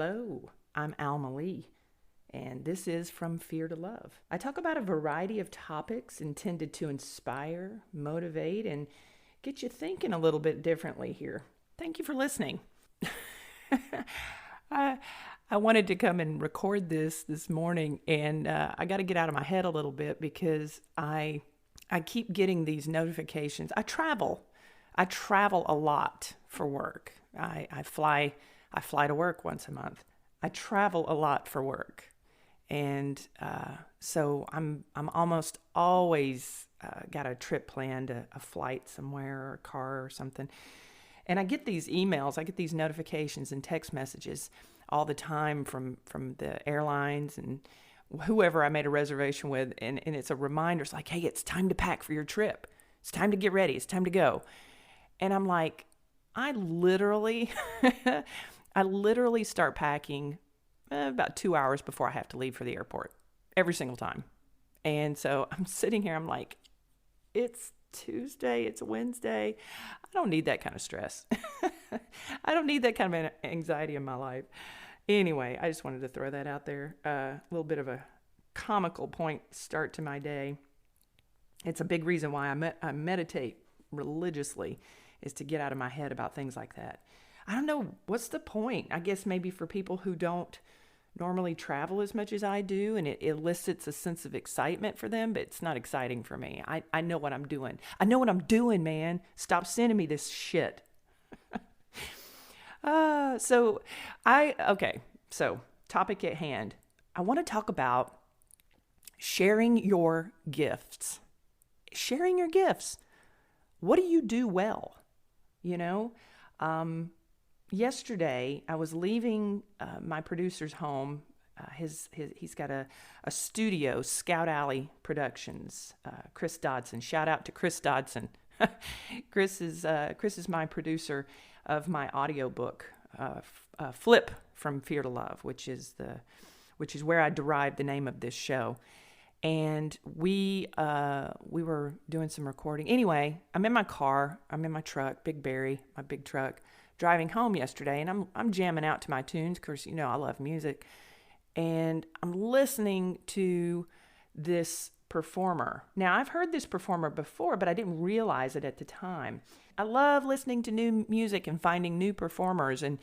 Hello, I'm Alma Lee, and this is From Fear to Love. I talk about a variety of topics intended to inspire, motivate, and get you thinking a little bit differently here. Thank you for listening. I, I wanted to come and record this morning, and I got to get out of my head a little bit because I keep getting these notifications. I travel a lot for work. I fly to work once a month. I travel a lot for work, and so I'm almost always got a trip planned, a flight somewhere, or a car or something. And I get these emails, I get these notifications and text messages all the time from the airlines and whoever I made a reservation with, and it's a reminder. It's like, hey, it's time to pack for your trip. It's time to get ready. It's time to go. And I'm like, I literally start packing about 2 hours before I have to leave for the airport every single time. And so I'm sitting here, I'm like, it's Tuesday, it's Wednesday. I don't need that kind of stress. I don't need that kind of anxiety in my life. Anyway, I just wanted to throw that out there. A little bit of a comical point start to my day. It's a big reason why I meditate religiously, is to get out of my head about things like that. I don't know, what's the point? I guess maybe for people who don't normally travel as much as I do, and it elicits a sense of excitement for them, but it's not exciting for me. I know what I'm doing. I know what I'm doing, man. Stop sending me this shit. So topic at hand. I want to talk about sharing your gifts. Sharing your gifts. What do you do well? Yesterday I was leaving my producer's home. He's got a studio, Scout Alley Productions. Chris Dodson. Shout out to Chris Dodson. Chris is my producer of my audiobook, Flip From Fear to Love, which is where I derived the name of this show. And we were doing some recording. Anyway, I'm in my car. I'm in my truck, Big Berry, my big truck, driving home yesterday, and I'm jamming out to my tunes. Of course, I love music, and I'm listening to this performer. Now, I've heard this performer before, but I didn't realize it at the time. I love listening to new music and finding new performers and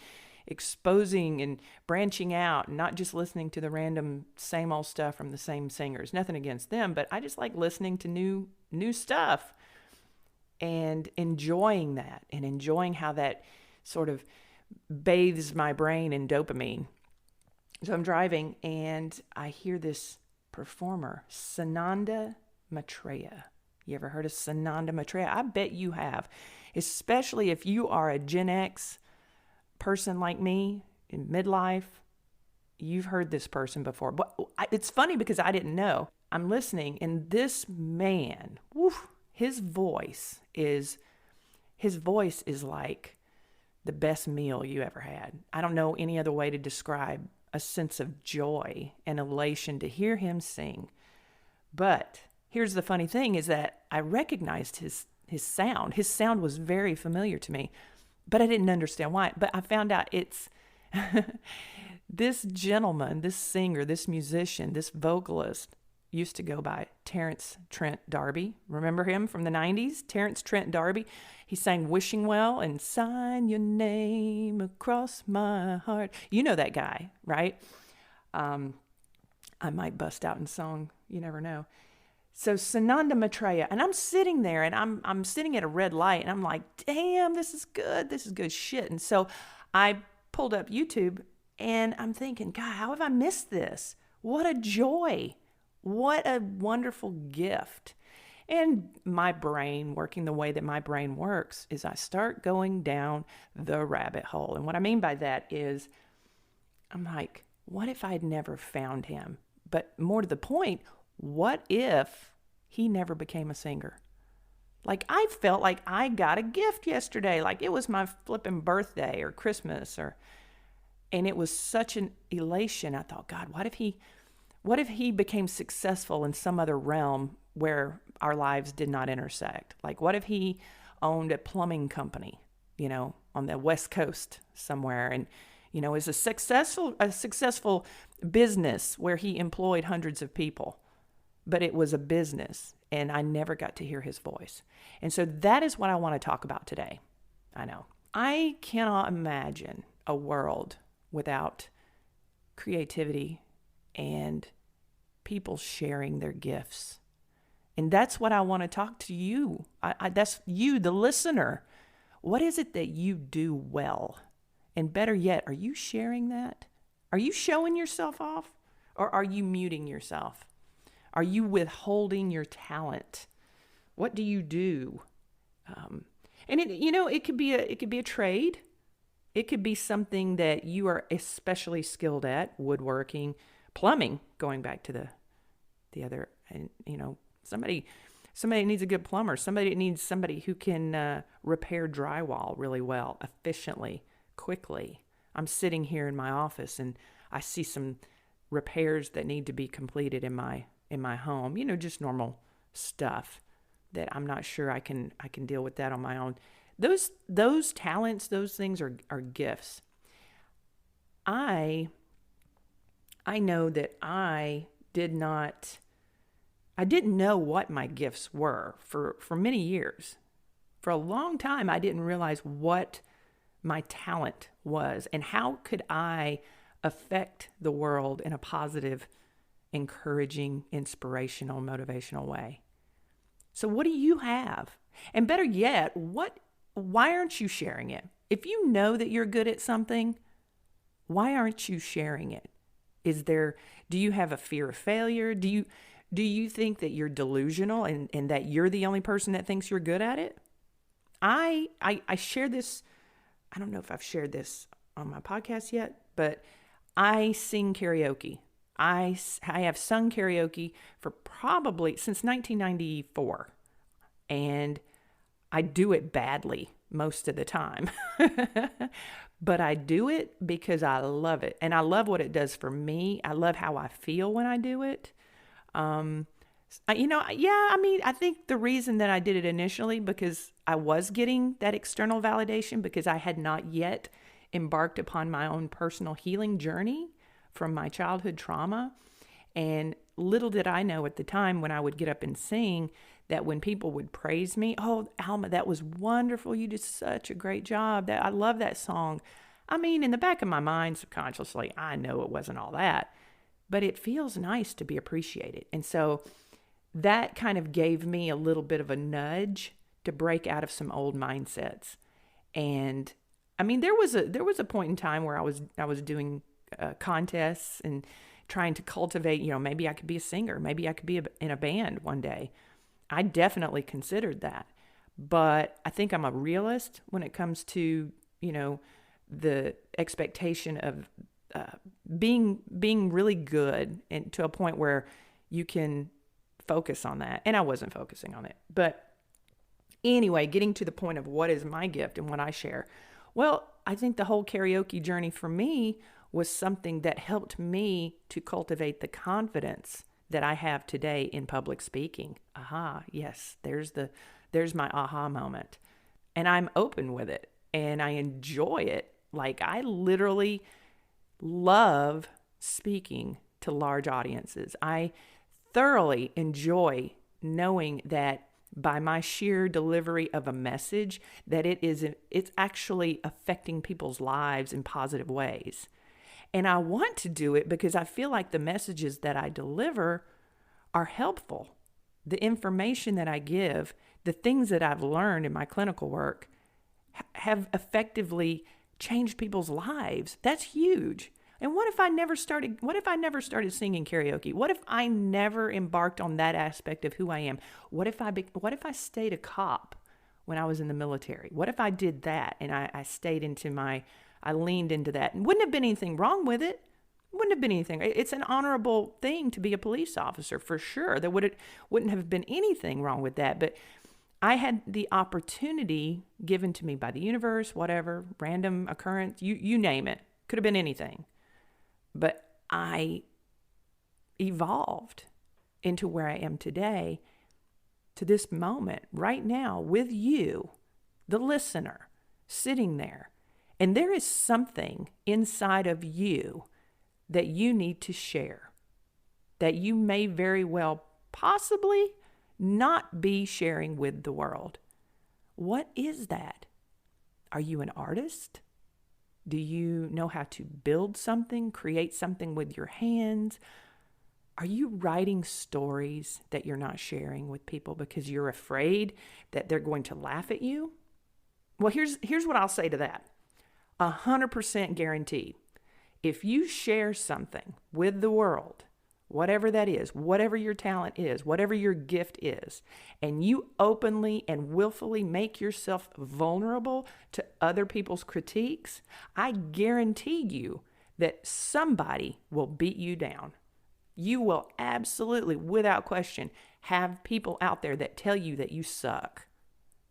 exposing and branching out, and not just listening to the random same old stuff from the same singers. Nothing against them, but I just like listening to new stuff and enjoying that, and enjoying how that sort of bathes my brain in dopamine. So I'm driving, and I hear this performer, Sananda Maitreya. You ever heard of Sananda Maitreya? I bet you have, especially if you are a Gen X person like me in midlife. You've heard this person before. But it's funny because I didn't know. I'm listening, and this man, his voice is like the best meal you ever had. I don't know any other way to describe a sense of joy and elation to hear him sing. But here's the funny thing, is that I recognized his sound. His sound was very familiar to me, but I didn't understand why. But I found out it's this gentleman, this singer, this musician, this vocalist used to go by Terrence Trent D'Arby. Remember him from the 90s? Terrence Trent D'Arby. He sang Wishing Well and Sign Your Name Across My Heart. You know that guy, right? I might bust out in song. You never know. So Sananda Maitreya, and I'm sitting there, and I'm sitting at a red light, and I'm like, damn, this is good shit. And so I pulled up YouTube, and I'm thinking, God, how have I missed this? What a joy. What a wonderful gift. And my brain, working the way that my brain works, is I start going down the rabbit hole. And what I mean by that is, I'm like, what if I'd never found him? But more to the point, what if he never became a singer? Like, I felt like I got a gift yesterday. Like it was my flipping birthday or Christmas, and it was such an elation. I thought, God, what if he became successful in some other realm where our lives did not intersect? Like, what if he owned a plumbing company, on the West Coast somewhere, and Is a successful business where he employed hundreds of people, but it was a business, and I never got to hear his voice. And so that is what I want to talk about today. I know. I cannot imagine a world without creativity and people sharing their gifts. And that's what I want to talk to you. That's you, the listener. What is it that you do well? And better yet, are you sharing that? Are you showing yourself off? Or are you muting yourself? Are you withholding your talent? What do you do? And it could be a trade. It could be something that you are especially skilled at, woodworking, plumbing, going back to the other, and somebody needs a good plumber. Somebody needs somebody who can repair drywall really well, efficiently, quickly. I'm sitting here in my office and I see some repairs that need to be completed in my home. Just normal stuff that I'm not sure I can deal with that on my own. Those talents, those things are gifts. I know that I didn't know what my gifts were for many years. For a long time, I didn't realize what my talent was and how could I affect the world in a positive, encouraging, inspirational, motivational way. So what do you have? And better yet, why aren't you sharing it? If you know that you're good at something, why aren't you sharing it? Do you have a fear of failure? Do you think that you're delusional and that you're the only person that thinks you're good at it? I share this. I don't know if I've shared this on my podcast yet, but I sing karaoke. I have sung karaoke for probably since 1994, and I do it badly most of the time. But I do it because I love it, and I love what it does for me. I love how I feel when I do it. I think the reason that I did it initially because I was getting that external validation because I had not yet embarked upon my own personal healing journey from my childhood trauma. And little did I know at the time when I would get up and sing that when people would praise me, "Oh, Alma, that was wonderful. You did such a great job. I love that song." I mean, in the back of my mind, subconsciously, I know it wasn't all that, but it feels nice to be appreciated. And so that kind of gave me a little bit of a nudge to break out of some old mindsets. And I mean, there was a point in time where I was doing contests and trying to cultivate, maybe I could be a singer, maybe I could be in a band one day. I definitely considered that. But I think I'm a realist when it comes to, the expectation of being really good and to a point where you can focus on that. And I wasn't focusing on it. But anyway, getting to the point of what is my gift and what I share. Well, I think the whole karaoke journey for me was something that helped me to cultivate the confidence that I have today in public speaking. Aha, yes, there's my aha moment. And I'm open with it and I enjoy it. Like I literally love speaking to large audiences. I thoroughly enjoy knowing that by my sheer delivery of a message, that it's actually affecting people's lives in positive ways. And I want to do it because I feel like the messages that I deliver are helpful. The information that I give, the things that I've learned in my clinical work have effectively changed people's lives. That's huge. And what if I never started singing karaoke? What if I never embarked on that aspect of who I am? What if I stayed a cop when I was in the military? What if I did that and I leaned into that? And wouldn't have been anything wrong with it. Wouldn't have been anything. It's an honorable thing to be a police officer for sure. There wouldn't have been anything wrong with that. But I had the opportunity given to me by the universe, whatever, random occurrence, you name it. Could have been anything. But I evolved into where I am today, to this moment right now with you, the listener, sitting there. And there is something inside of you that you need to share, that you may very well possibly not be sharing with the world. What is that? Are you an artist? Do you know how to build something, create something with your hands? Are you writing stories that you're not sharing with people because you're afraid that they're going to laugh at you? Well, here's what I'll say to that. 100% guaranteed. If you share something with the world, whatever that is, whatever your talent is, whatever your gift is, and you openly and willfully make yourself vulnerable to other people's critiques, I guarantee you that somebody will beat you down. You will absolutely, without question, have people out there that tell you that you suck.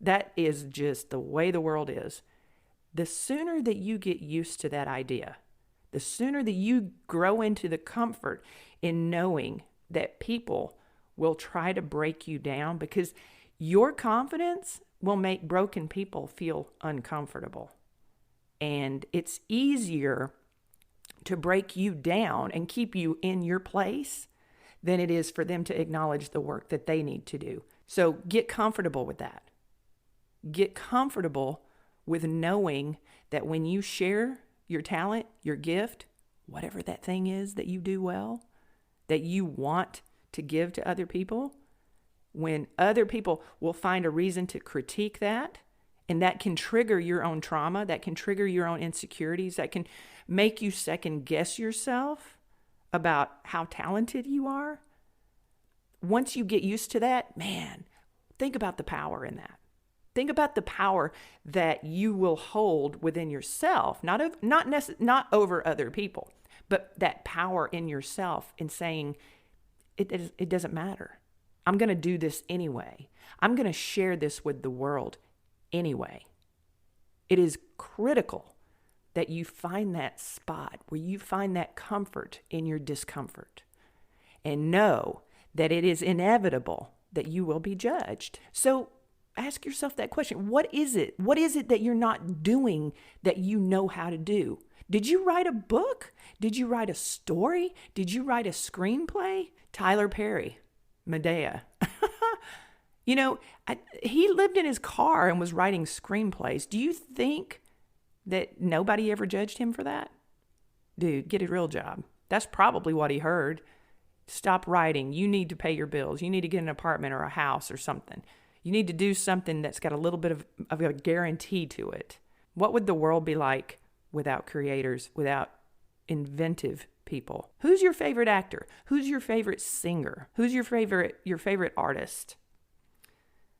That is just the way the world is. The sooner that you get used to that idea, the sooner that you grow into the comfort in knowing that people will try to break you down, because your confidence will make broken people feel uncomfortable. And it's easier to break you down and keep you in your place than it is for them to acknowledge the work that they need to do. So get comfortable with that. Get comfortable with knowing that when you share your talent, your gift, whatever that thing is that you do well, that you want to give to other people, when other people will find a reason to critique that, and that can trigger your own trauma, that can trigger your own insecurities, that can make you second guess yourself about how talented you are. Once you get used to that, man, think about the power in that. Think about the power that you will hold within yourself, not over other people, but that power in yourself in saying, it doesn't matter. I'm going to do this anyway. I'm going to share this with the world anyway. It is critical that you find that spot where you find that comfort in your discomfort and know that it is inevitable that you will be judged. So ask yourself that question. What is it? What is it that you're not doing that you know how to do? Did you write a book? Did you write a story? Did you write a screenplay? Tyler Perry, Medea. He lived in his car and was writing screenplays. Do you think that nobody ever judged him for that? Dude, get a real job. That's probably what he heard. Stop writing. You need to pay your bills. You need to get an apartment or a house or something. You need to do something that's got a little bit of a guarantee to it. What would the world be like without creators, without inventive people? Who's your favorite actor? Who's your favorite singer? Who's your favorite artist?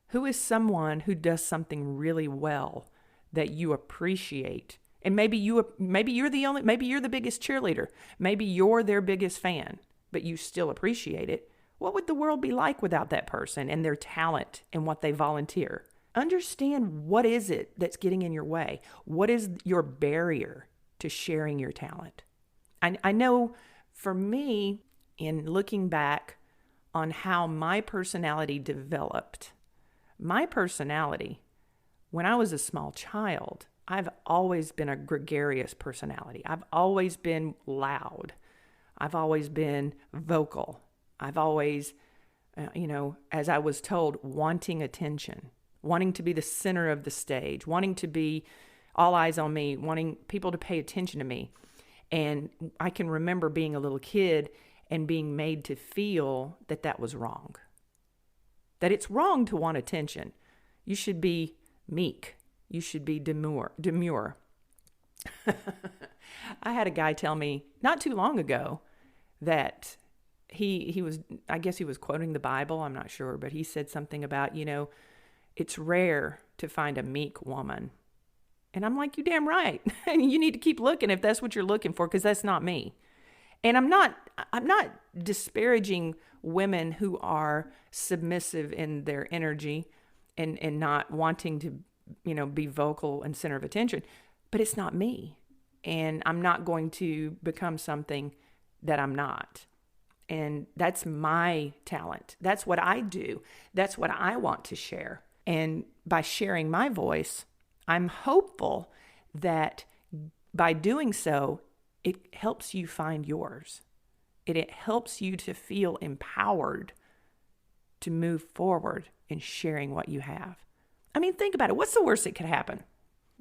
Who is someone who does something really well that you appreciate? And maybe you're the biggest cheerleader. Maybe you're their biggest fan, but you still appreciate it. What would the world be like without that person and their talent and what they volunteer? Understand, what is it that's getting in your way? What is your barrier to sharing your talent? I know for me, in looking back on how my personality developed, my personality, when I was a small child, I've always been a gregarious personality. I've always been loud. I've always been vocal. I've always, as I was told, wanting attention, wanting to be the center of the stage, wanting to be all eyes on me, wanting people to pay attention to me. And I can remember being a little kid and being made to feel that that was wrong, that it's wrong to want attention. You should be meek. You should be demure. I had a guy tell me not too long ago that he was, I guess he was quoting the Bible, I'm not sure, but he said something about, it's rare to find a meek woman. And I'm like, you damn right. You need to keep looking if that's what you're looking for, because that's not me. And I'm not disparaging women who are submissive in their energy and not wanting to, be vocal and center of attention, but it's not me. And I'm not going to become something that I'm not. And that's my talent. That's what I do. That's what I want to share. And by sharing my voice, I'm hopeful that by doing so, it helps you find yours. It helps you to feel empowered to move forward in sharing what you have. I mean, think about it. What's the worst that could happen?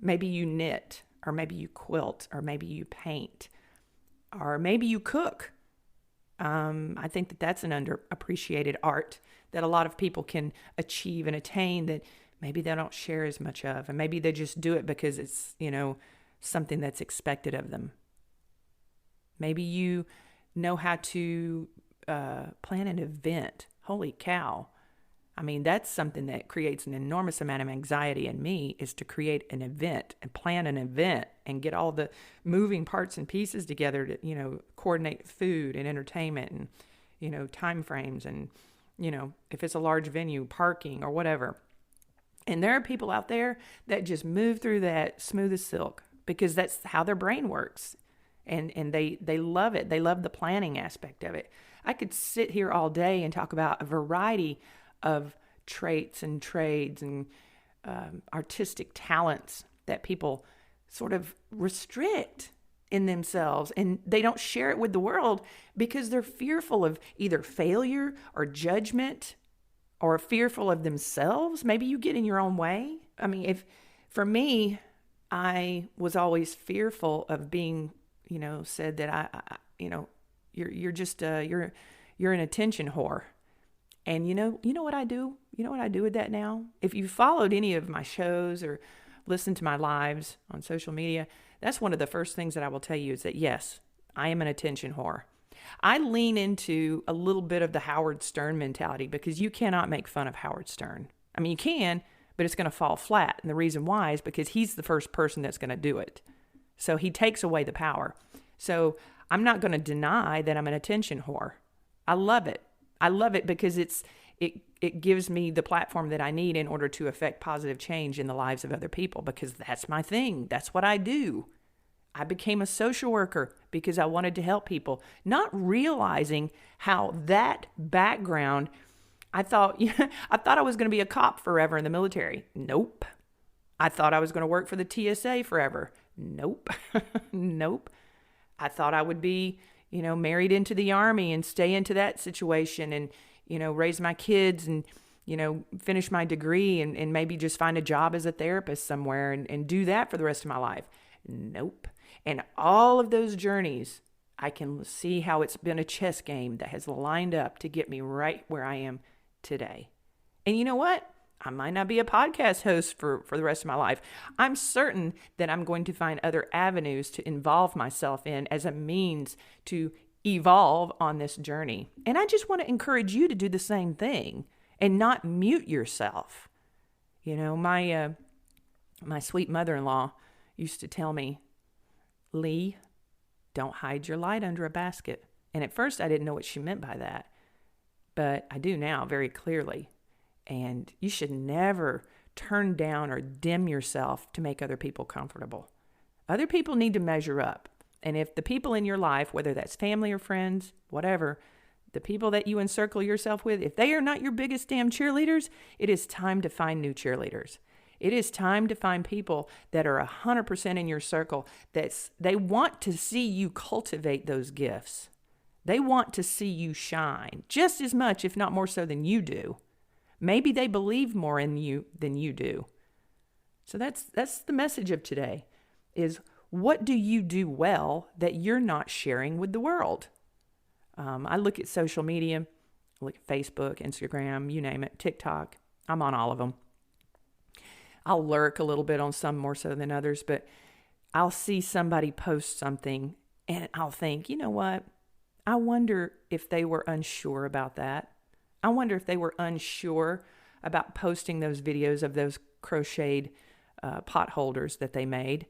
Maybe you knit, or maybe you quilt, or maybe you paint, or maybe you cook. I think that that's an underappreciated art that a lot of people can achieve and attain that maybe they don't share as much of. And maybe they just do it because it's, something that's expected of them. Maybe you know how to plan an event. Holy cow. I mean, that's something that creates an enormous amount of anxiety in me, is to create an event and plan an event and get all the moving parts and pieces together to, coordinate food and entertainment and, time frames and, if it's a large venue, parking or whatever. And there are people out there that just move through that smooth as silk because that's how their brain works. And they love it. They love the planning aspect of it. I could sit here all day and talk about a variety of traits and trades and artistic talents that people sort of restrict in themselves, and they don't share it with the world because they're fearful of either failure or judgment, or fearful of themselves. Maybe you get in your own way. I mean, for me, I was always fearful of being, said that you're just you're an attention whore. And you know what I do? You know what I do with that now? If you followed any of my shows or listened to my lives on social media, that's one of the first things that I will tell you is that, yes, I am an attention whore. I lean into a little bit of the Howard Stern mentality because you cannot make fun of Howard Stern. I mean, you can, but it's going to fall flat. And the reason why is because he's the first person that's going to do it. So he takes away the power. So I'm not going to deny that I'm an attention whore. I love it. I love it because it gives me the platform that I need in order to affect positive change in the lives of other people, because that's my thing. That's what I do. I became a social worker because I wanted to help people, not realizing how that background, I thought I was going to be a cop forever in the military. Nope. I thought I was going to work for the TSA forever. Nope. Nope. I thought I would be, married into the Army and stay into that situation and, raise my kids and, finish my degree and maybe just find a job as a therapist somewhere and do that for the rest of my life. Nope. And all of those journeys, I can see how it's been a chess game that has lined up to get me right where I am today. And you know what? I might not be a podcast host for the rest of my life. I'm certain that I'm going to find other avenues to involve myself in as a means to evolve on this journey. And I just want to encourage you to do the same thing and not mute yourself. My sweet mother-in-law used to tell me, Lee, don't hide your light under a basket. And at first I didn't know what she meant by that, but I do now very clearly. And you should never turn down or dim yourself to make other people comfortable. Other people need to measure up. And if the people in your life, whether that's family or friends, whatever, the people that you encircle yourself with, if they are not your biggest damn cheerleaders, it is time to find new cheerleaders. It is time to find people that are 100% in your circle. They want to see you cultivate those gifts. They want to see you shine just as much, if not more so than you do. Maybe they believe more in you than you do. So that's the message of today is, what do you do well that you're not sharing with the world? I look at social media, I look at Facebook, Instagram, you name it, TikTok. I'm on all of them. I'll lurk a little bit on some more so than others, but I'll see somebody post something and I'll think, you know what? I wonder if they were unsure about that. I wonder if they were unsure about posting those videos of those crocheted pot holders that they made.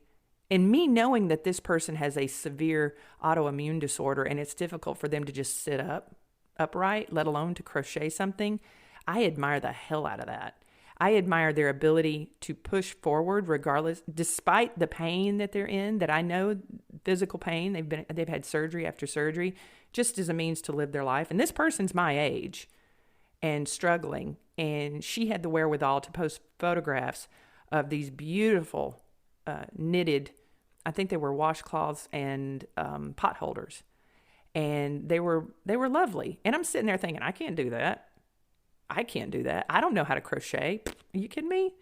And me knowing that this person has a severe autoimmune disorder and it's difficult for them to just sit upright, let alone to crochet something, I admire the hell out of that. I admire their ability to push forward regardless, despite the pain that they're in, that I know, physical pain, they've had surgery after surgery, just as a means to live their life. And this person's my age and struggling. And she had the wherewithal to post photographs of these beautiful knitted I think they were washcloths and pot holders. And they were lovely. And I'm sitting there thinking, I can't do that. I can't do that. I don't know how to crochet. Are you kidding me?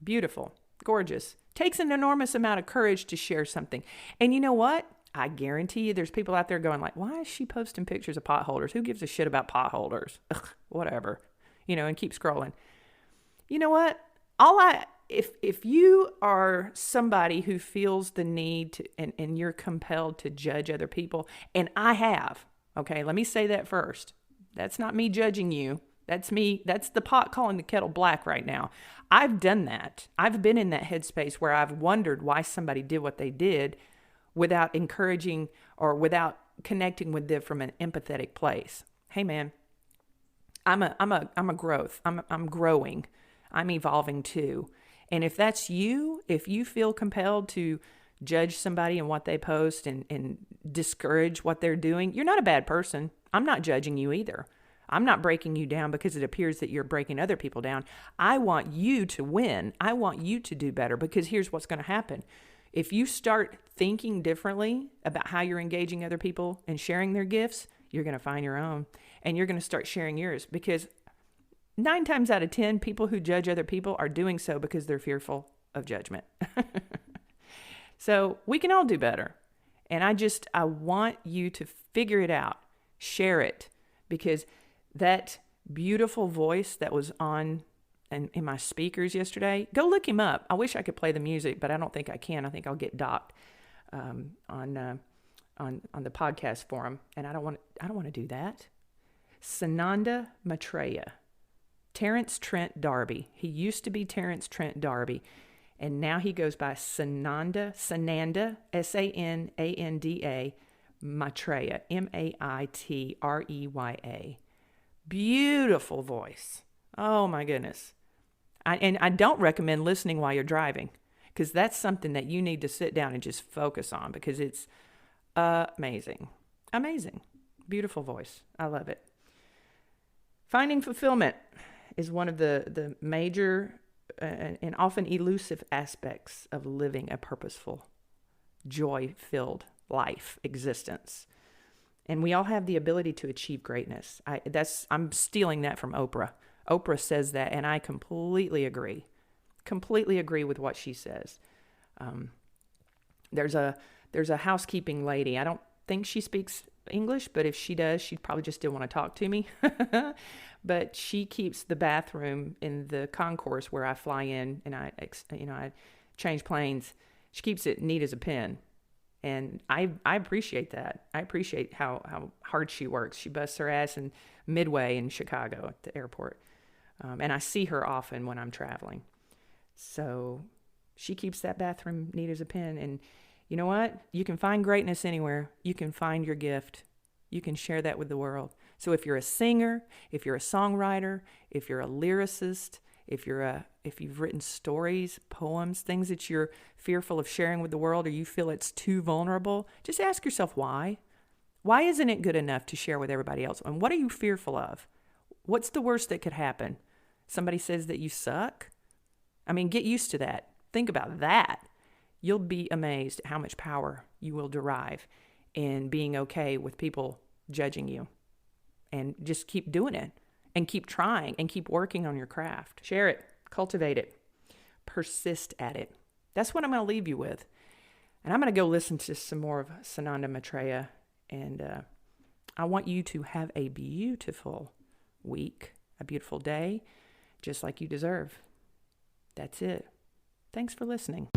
Beautiful. Gorgeous. Takes an enormous amount of courage to share something. And you know what? I guarantee you there's people out there going like, why is she posting pictures of pot holders? Who gives a shit about pot holders? Ugh, whatever. And keep scrolling. You know what? If you are somebody who feels the need to, and you're compelled to judge other people, and I have, okay, let me say that first. That's not me judging you. That's me. That's the pot calling the kettle black right now. I've done that. I've been in that headspace where I've wondered why somebody did what they did without encouraging or without connecting with them from an empathetic place. Hey man, I'm a growth. I'm growing. I'm evolving too. And if that's you, if you feel compelled to judge somebody and what they post and discourage what they're doing, you're not a bad person. I'm not judging you either. I'm not breaking you down because it appears that you're breaking other people down. I want you to win. I want you to do better, because here's what's going to happen. If you start thinking differently about how you're engaging other people and sharing their gifts, you're going to find your own, and you're going to start sharing yours, because 9 times out of 10, people who judge other people are doing so because they're fearful of judgment. So we can all do better. And I want you to figure it out, share it, because that beautiful voice that was on in my speakers yesterday, go look him up. I wish I could play the music, but I don't think I can. I think I'll get docked on the podcast forum, and I don't want to do that. Sananda Maitreya, Terrence Trent D'Arby. He used to be Terrence Trent D'Arby, and now he goes by Sananda, Sananda, Maitreya, Maitreya. Beautiful voice. Oh my goodness. I don't recommend listening while you're driving, because that's something that you need to sit down and just focus on, because it's amazing. Amazing. Beautiful voice. I love it. Finding fulfillment is one of the major and often elusive aspects of living a purposeful, joy-filled life, existence. And we all have the ability to achieve greatness. I'm stealing that from Oprah. Oprah says that, and I completely agree. Completely agree with what she says. There's a housekeeping lady. I don't think she speaks English, but if she does, she'd probably just still want to talk to me. But she keeps the bathroom in the concourse where I fly in, and I change planes. She keeps it neat as a pin. And I appreciate that. I appreciate how hard she works. She busts her ass in Midway in Chicago at the airport. And I see her often when I'm traveling. So she keeps that bathroom neat as a pin. And you know what? You can find greatness anywhere. You can find your gift. You can share that with the world. So if you're a singer, if you're a songwriter, if you're a lyricist, if you've written stories, poems, things that you're fearful of sharing with the world, or you feel it's too vulnerable, just ask yourself why. Why isn't it good enough to share with everybody else? And what are you fearful of? What's the worst that could happen? Somebody says that you suck? I mean, get used to that. Think about that. You'll be amazed at how much power you will derive in being okay with people judging you. And just keep doing it. And keep trying and keep working on your craft. Share it. Cultivate it. Persist at it. That's what I'm going to leave you with. And I'm going to go listen to some more of Sananda Maitreya. And I want you to have a beautiful week, a beautiful day, just like you deserve. That's it. Thanks for listening.